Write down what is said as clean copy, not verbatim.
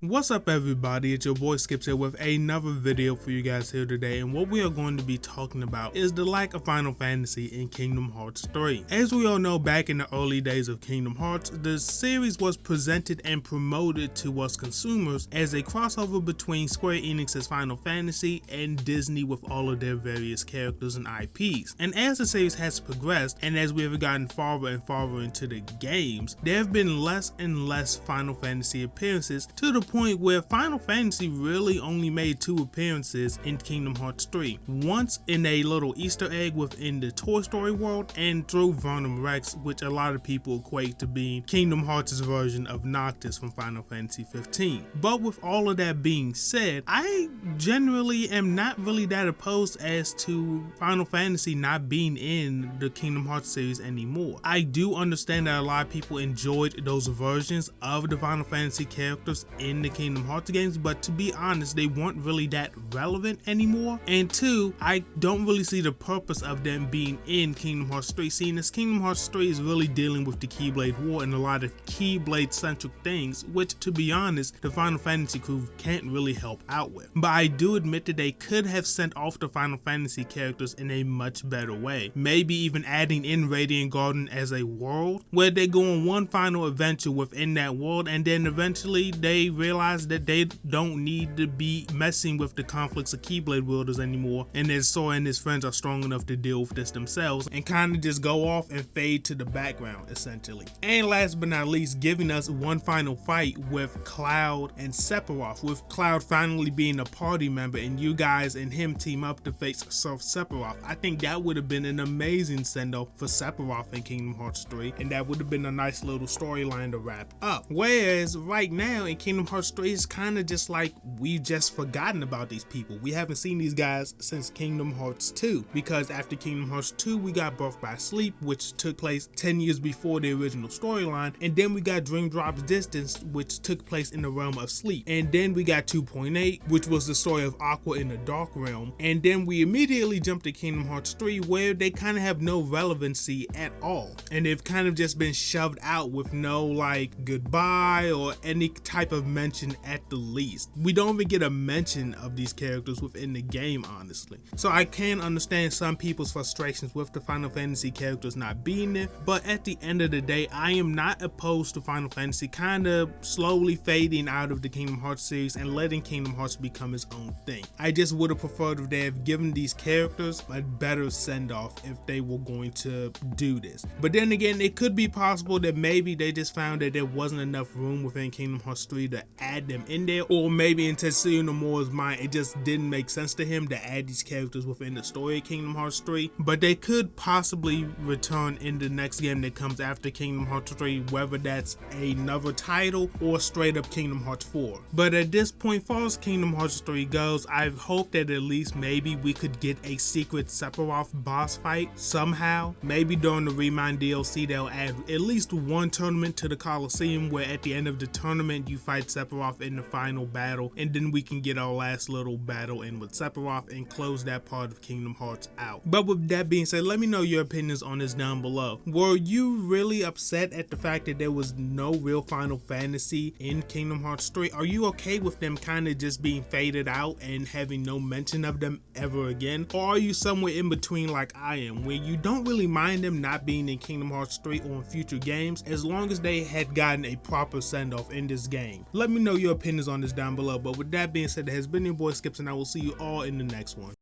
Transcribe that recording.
What's up everybody, it's your boy Skips here with another video for you guys here today, and what we are going to be talking about is the lack of Final Fantasy in Kingdom Hearts 3. As we all know, back in the early days of Kingdom Hearts, the series was presented and promoted to us consumers as a crossover between Square Enix's Final Fantasy and Disney with all of their various characters and IPs. And as the series has progressed, and as we have gotten farther and farther into the games, there have been less and less Final Fantasy appearances to the point where Final Fantasy really only made 2 appearances in Kingdom Hearts 3. Once in a little Easter egg within the Toy Story world, and through Vernon Rex, which a lot of people equate to being Kingdom Hearts' version of Noctis from Final Fantasy 15. But with all of that being said, I generally am not really that opposed as to Final Fantasy not being in the Kingdom Hearts series anymore. I do understand that a lot of people enjoyed those versions of the Final Fantasy characters in the Kingdom Hearts games, but to be honest, they weren't really that relevant anymore. And 2, I don't really see the purpose of them being in Kingdom Hearts 3, seeing as Kingdom Hearts 3 is really dealing with the Keyblade War and a lot of Keyblade centric things, which to be honest, the Final Fantasy crew can't really help out with. But I do admit that they could have sent off the Final Fantasy characters in a much better way, maybe even adding in Radiant Garden as a world where they go on one final adventure within that world, and then eventually they realize that they don't need to be messing with the conflicts of Keyblade wielders anymore, and that Sora and his friends are strong enough to deal with this themselves, and kind of just go off and fade to the background essentially. And last but not least, giving us one final fight with Cloud and Sephiroth, with Cloud finally being a party member and you guys and him team up to face Surf Sephiroth. I think that would have been an amazing send-off for Sephiroth in Kingdom Hearts 3, and that would have been a nice little storyline to wrap up. Whereas right now in Kingdom Hearts 3, it's kind of just like we've just forgotten about these people. We haven't seen these guys since Kingdom Hearts 2, because after Kingdom Hearts 2 we got Birth by Sleep, which took place 10 years before the original storyline, and then we got Dream Drop Distance, which took place in the realm of sleep, and then we got 2.8, which was the story of Aqua in the Dark Realm, and then we immediately jumped to Kingdom Hearts 3 where they kind of have no relevancy at all, and they've kind of just been shoved out with no like goodbye or any type of mention at the least. We don't even get a mention of these characters within the game, honestly. So I can understand some people's frustrations with the Final Fantasy characters not being there, but at the end of the day, I am not opposed to Final Fantasy kind of slowly fading out of the Kingdom Hearts series and letting Kingdom Hearts become its own thing. I just would have preferred if they have given these characters a better send-off if they were going to do this. But then again, it could be possible that maybe they just found that there wasn't enough room within Kingdom Hearts 3 to add them in there, or maybe in Tetsuya Nomura's mind it just didn't make sense to him to add these characters within the story of Kingdom Hearts 3. But they could possibly return in the next game that comes after Kingdom Hearts 3, whether that's another title or straight up Kingdom Hearts 4. But at this point, far as Kingdom Hearts 3 goes, I hope that at least maybe we could get a secret Sephiroth boss fight somehow. Maybe during the Remind DLC they'll add at least one tournament to the Coliseum where at the end of the tournament you fight Sephiroth in the final battle, and then we can get our last little battle in with Sephiroth and close that part of Kingdom Hearts out. But with that being said, let me know your opinions on this down below. Were you really upset at the fact that there was no real Final Fantasy in Kingdom Hearts 3? Are you okay with them kind of just being faded out and having no mention of them ever again? Or are you somewhere in between like I am, where you don't really mind them not being in Kingdom Hearts 3 or in future games as long as they had gotten a proper send-off in this game? Let me know your opinions on this down below. But with that being said, it has been your boy Skips, and I will see you all in the next one.